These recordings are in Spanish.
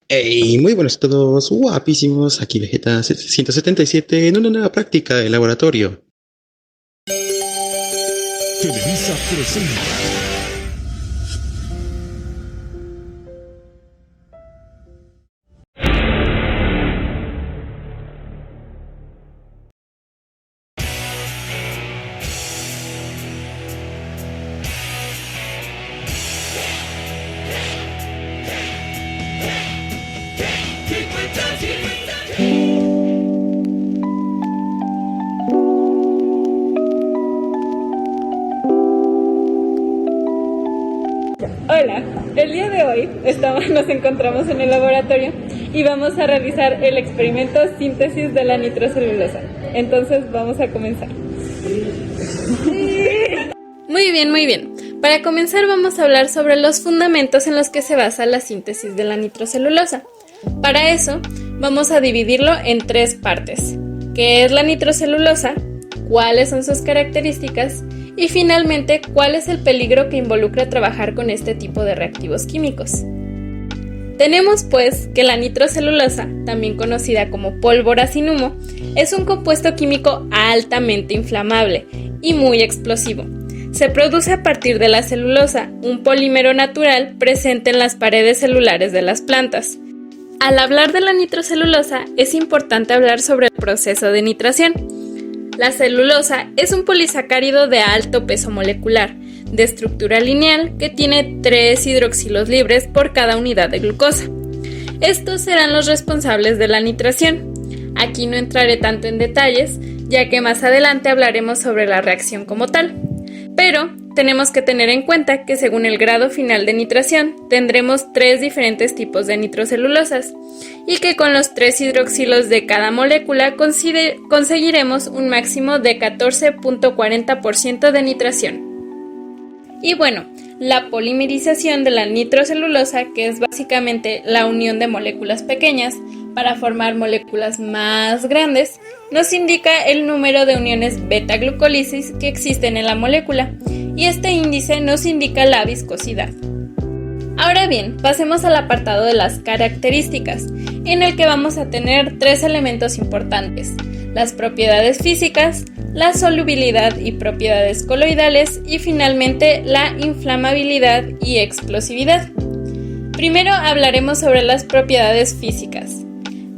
Hey, muy buenos a todos, guapísimos. Aquí Vegeta 177 en una nueva práctica de laboratorio. Televisa presenta. Hola, el día de hoy nos encontramos en el laboratorio y vamos a realizar el experimento síntesis de la nitrocelulosa. Entonces vamos a comenzar. Muy bien. Para comenzar vamos a hablar sobre los fundamentos en los que se basa la síntesis de la nitrocelulosa. Para eso vamos a dividirlo en tres partes: ¿qué es la nitrocelulosa?, cuáles son sus características y finalmente cuál es el peligro que involucra trabajar con este tipo de reactivos químicos. Tenemos pues que la nitrocelulosa, también conocida como pólvora sin humo, es un compuesto químico altamente inflamable y muy explosivo. Se produce a partir de la celulosa, un polímero natural presente en las paredes celulares de las plantas. Al hablar de la nitrocelulosa, es importante hablar sobre el proceso de nitración. La celulosa es un polisacárido de alto peso molecular, de estructura lineal, que tiene 3 hidroxilos libres por cada unidad de glucosa. Estos serán los responsables de la nitración. Aquí no entraré tanto en detalles, ya que más adelante hablaremos sobre la reacción como tal. Pero tenemos que tener en cuenta que según el grado final de nitración tendremos 3 diferentes tipos de nitrocelulosas y que con los 3 hidroxilos de cada molécula conseguiremos un máximo de 14.40% de nitración. Y bueno, la polimerización de la nitrocelulosa, que es básicamente la unión de moléculas pequeñas para formar moléculas más grandes, nos indica el número de uniones beta-glucólisis que existen en la molécula, y este índice nos indica la viscosidad. Ahora bien, pasemos al apartado de las características, en el que vamos a tener 3 elementos importantes: las propiedades físicas, la solubilidad y propiedades coloidales y finalmente la inflamabilidad y explosividad. Primero hablaremos sobre las propiedades físicas.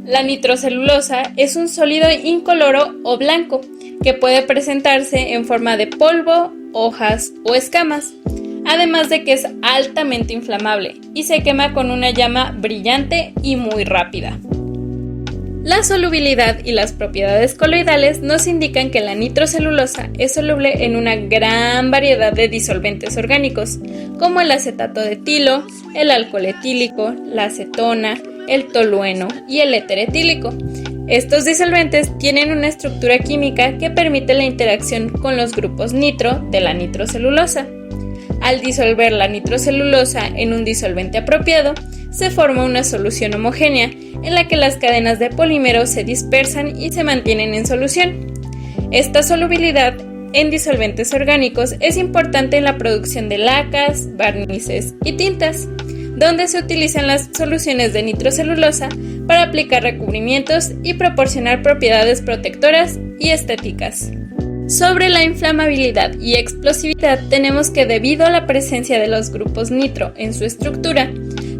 La nitrocelulosa es un sólido incoloro o blanco que puede presentarse en forma de polvo, hojas o escamas, además de que es altamente inflamable y se quema con una llama brillante y muy rápida. La solubilidad y las propiedades coloidales nos indican que la nitrocelulosa es soluble en una gran variedad de disolventes orgánicos, como el acetato de etilo, el alcohol etílico, la acetona, el tolueno y el éter etílico. Estos disolventes tienen una estructura química que permite la interacción con los grupos nitro de la nitrocelulosa. Al disolver la nitrocelulosa en un disolvente apropiado, se forma una solución homogénea en la que las cadenas de polímero se dispersan y se mantienen en solución. Esta solubilidad en disolventes orgánicos es importante en la producción de lacas, barnices y tintas, donde se utilizan las soluciones de nitrocelulosa para aplicar recubrimientos y proporcionar propiedades protectoras y estéticas. Sobre la inflamabilidad y explosividad tenemos que debido a la presencia de los grupos nitro en su estructura,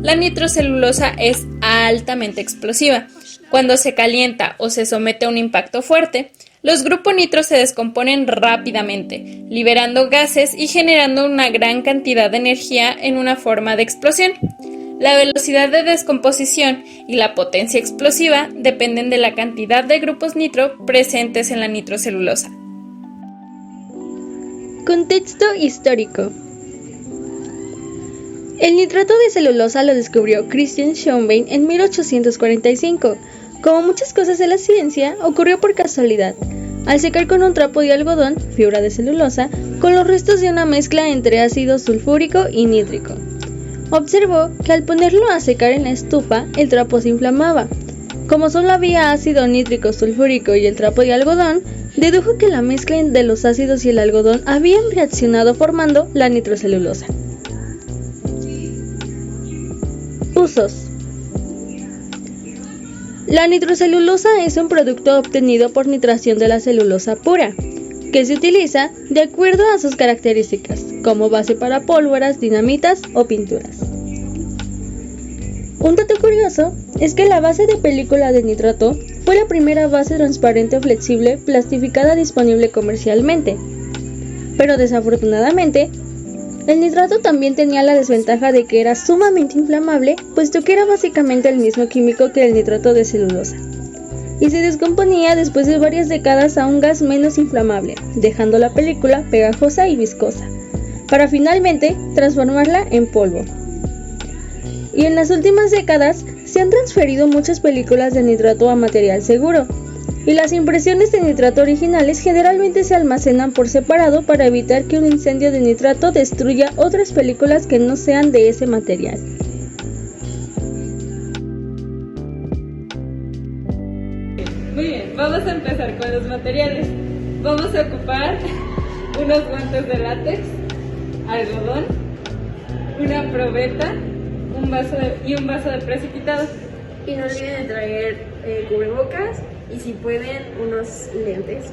la nitrocelulosa es altamente explosiva. Cuando se calienta o se somete a un impacto fuerte, los grupos nitro se descomponen rápidamente, liberando gases y generando una gran cantidad de energía en una forma de explosión. La velocidad de descomposición y la potencia explosiva dependen de la cantidad de grupos nitro presentes en la nitrocelulosa. Contexto histórico. El nitrato de celulosa lo descubrió Christian Schoenbein en 1845. Como muchas cosas de la ciencia, ocurrió por casualidad. Al secar con un trapo de algodón, fibra de celulosa, con los restos de una mezcla entre ácido sulfúrico y nítrico, observó que al ponerlo a secar en la estufa, el trapo se inflamaba. Como solo había ácido nítrico sulfúrico y el trapo de algodón, dedujo que la mezcla de los ácidos y el algodón habían reaccionado formando la nitrocelulosa. Usos. La nitrocelulosa es un producto obtenido por nitración de la celulosa pura, que se utiliza de acuerdo a sus características, como base para pólvoras, dinamitas o pinturas. Un dato curioso es que la base de película de nitrato fue la primera base transparente flexible plastificada disponible comercialmente, pero desafortunadamente, el nitrato también tenía la desventaja de que era sumamente inflamable, puesto que era básicamente el mismo químico que el nitrato de celulosa, y se descomponía después de varias décadas a un gas menos inflamable, dejando la película pegajosa y viscosa, para finalmente transformarla en polvo. Y en las últimas décadas se han transferido muchas películas de nitrato a material seguro, y las impresiones de nitrato originales generalmente se almacenan por separado para evitar que un incendio de nitrato destruya otras películas que no sean de ese material. Muy bien, vamos a empezar con los materiales. Vamos a ocupar unos guantes de látex, algodón, una probeta, un vaso de precipitado. Y no olviden de traer cubrebocas y si pueden unos lentes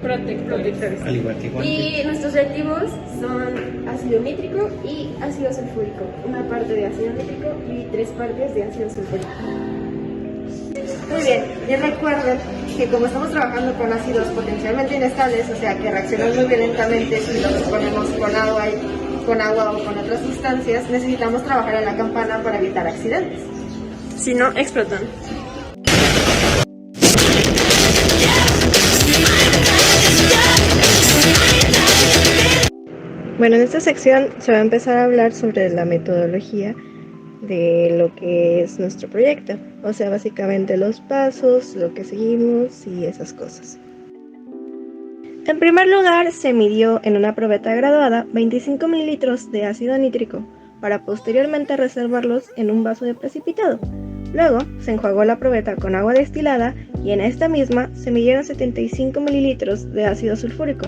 protectores. Al igual que guantes. Y nuestros reactivos son ácido nítrico y ácido sulfúrico. Una parte de ácido nítrico y 3 partes de ácido sulfúrico. Muy bien, y recuerden que como estamos trabajando con ácidos potencialmente inestables, o sea que reaccionan muy violentamente si los ponemos con agua o con otras sustancias, necesitamos trabajar en la campana para evitar accidentes. Si no, explotan. Bueno, en esta sección se va a empezar a hablar sobre la metodología de lo que es nuestro proyecto, o sea, básicamente los pasos, lo que seguimos y esas cosas. En primer lugar, se midió en una probeta graduada 25 mililitros de ácido nítrico para posteriormente reservarlos en un vaso de precipitado. Luego, se enjuagó la probeta con agua destilada y en esta misma se midieron 75 mililitros de ácido sulfúrico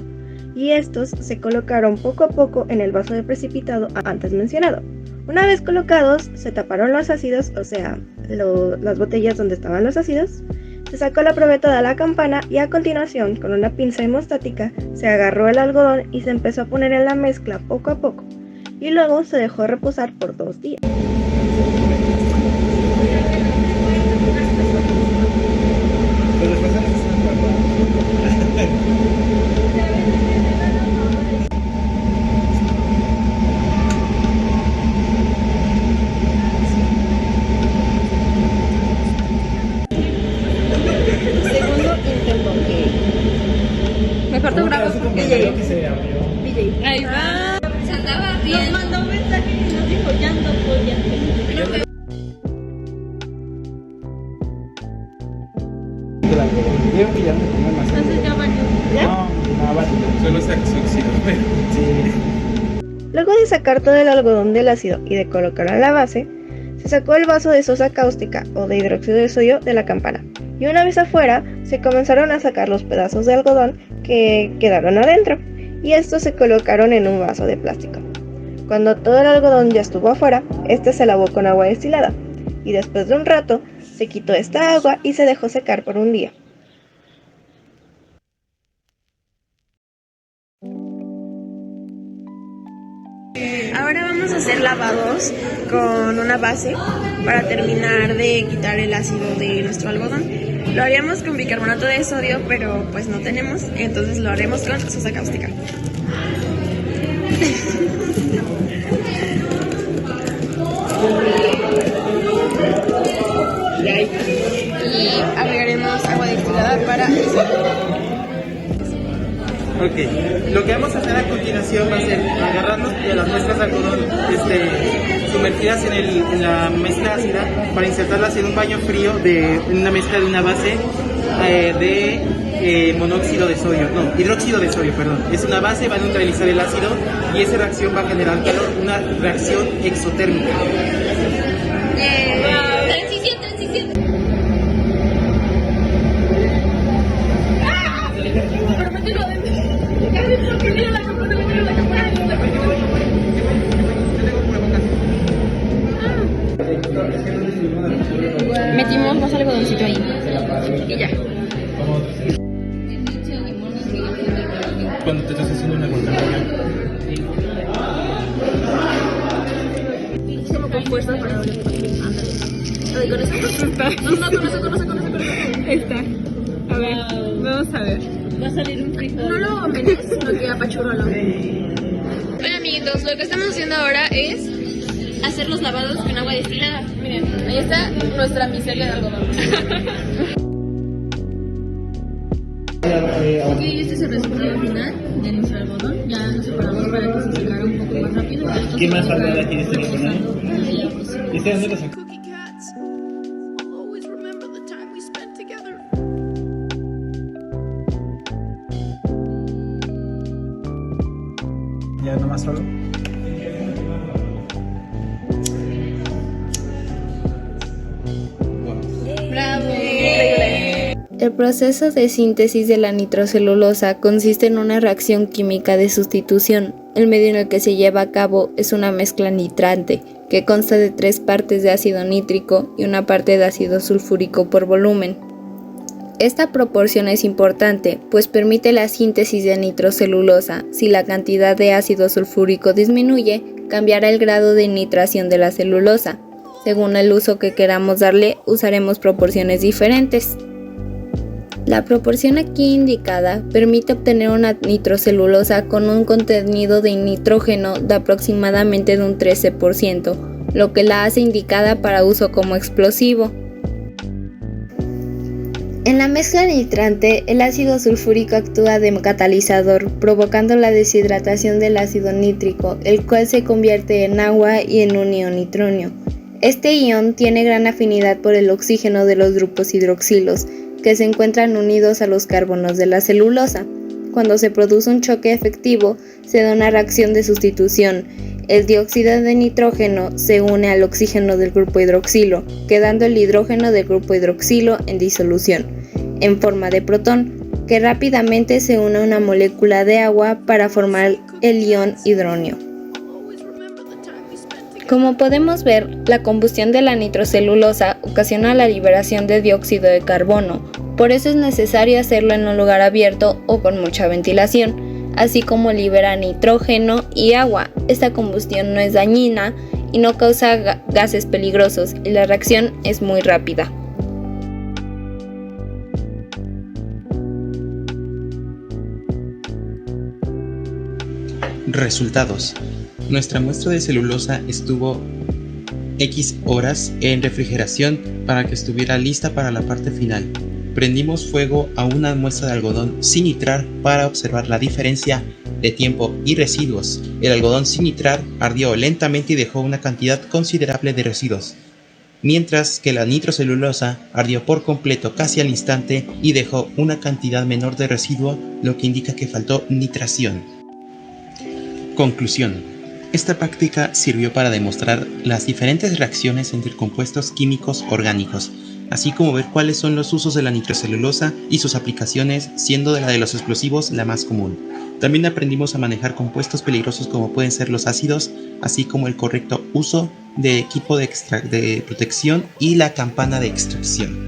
y estos se colocaron poco a poco en el vaso de precipitado antes mencionado. Una vez colocados, se taparon los ácidos, o sea, las botellas donde estaban los ácidos, se sacó la probeta de la campana y a continuación, con una pinza hemostática, se agarró el algodón y se empezó a poner en la mezcla poco a poco, y luego se dejó reposar por 2 días. Mejor te grabo porque Ahí va. se andaba bien. Nos mandó un mensaje y nos dijo, ya no podía. Entonces ya valió. Solo se oxidó. Luego de sacar todo el algodón del ácido y de colocarlo en la base, se sacó el vaso de sosa cáustica o de hidróxido de sodio de la campana, y una vez afuera se comenzaron a sacar los pedazos de algodón que quedaron adentro, y estos se colocaron en un vaso de plástico. Cuando todo el algodón ya estuvo afuera, este se lavó con agua destilada, y después de un rato se quitó esta agua y se dejó secar por un día. Ahora vamos a hacer lavados con una base para terminar de quitar el ácido de nuestro algodón. Lo haríamos con bicarbonato de sodio, pero pues no tenemos, entonces lo haremos con sosa cáustica. Y agregaremos agua destilada para Ok, lo que vamos a hacer a continuación va a ser agarrarnos de las muestras de algodón sumergidas en la mezcla ácida para insertarlas en un baño frío en una mezcla de una base de monóxido de sodio, no, hidróxido de sodio, perdón. Es una base, va a neutralizar el ácido y esa reacción va a generar calor, una reacción exotérmica. Metimos más algodoncito ahí. Y ya. Cuando te estás haciendo una guacamole. Como con fuerza para doble. Ándale. Con eso. Con eso. Ahí está. A ver, vamos a ver. Va a salir un frijol. No lo menes, sino que apachurralo. Hola amiguitos, lo que estamos haciendo ahora es hacer los lavados con agua destilada. Miren, ahí está nuestra miseria de algodón. Ok, este es el resultado final de nuestro algodón. Ya nos separamos para que se secara un poco más rápido. ¿Qué más algodón tienes que poner? ¿Este dónde lo sacó? Ya nomás solo. ¡Bravo! Increíble. El proceso de síntesis de la nitrocelulosa consiste en una reacción química de sustitución. El medio en el que se lleva a cabo es una mezcla nitrante, que consta de 3 partes de ácido nítrico y una parte de ácido sulfúrico por volumen. Esta proporción es importante, pues permite la síntesis de nitrocelulosa. Si la cantidad de ácido sulfúrico disminuye, cambiará el grado de nitración de la celulosa. Según el uso que queramos darle, usaremos proporciones diferentes. La proporción aquí indicada permite obtener una nitrocelulosa con un contenido de nitrógeno de aproximadamente de un 13%, lo que la hace indicada para uso como explosivo. En la mezcla nitrante, el ácido sulfúrico actúa de catalizador, provocando la deshidratación del ácido nítrico, el cual se convierte en agua y en un ion nitronio. Este ion tiene gran afinidad por el oxígeno de los grupos hidroxilos, que se encuentran unidos a los carbonos de la celulosa. Cuando se produce un choque efectivo, se da una reacción de sustitución. El dióxido de nitrógeno se une al oxígeno del grupo hidroxilo, quedando el hidrógeno del grupo hidroxilo en disolución, en forma de protón, que rápidamente se une a una molécula de agua para formar el ion hidronio. Como podemos ver, la combustión de la nitrocelulosa ocasiona la liberación de dióxido de carbono, por eso es necesario hacerlo en un lugar abierto o con mucha ventilación, así como libera nitrógeno y agua. Esta combustión no es dañina y no causa gases peligrosos y la reacción es muy rápida. Resultados. Nuestra muestra de celulosa estuvo X horas en refrigeración para que estuviera lista para la parte final. Prendimos fuego a una muestra de algodón sin nitrar para observar la diferencia de tiempo y residuos. El algodón sin nitrar ardió lentamente y dejó una cantidad considerable de residuos, mientras que la nitrocelulosa ardió por completo casi al instante y dejó una cantidad menor de residuo, lo que indica que faltó nitración. Conclusión. Esta práctica sirvió para demostrar las diferentes reacciones entre compuestos químicos orgánicos, así como ver cuáles son los usos de la nitrocelulosa y sus aplicaciones, siendo de la de los explosivos la más común. También aprendimos a manejar compuestos peligrosos como pueden ser los ácidos, así como el correcto uso de equipo de protección y la campana de extracción.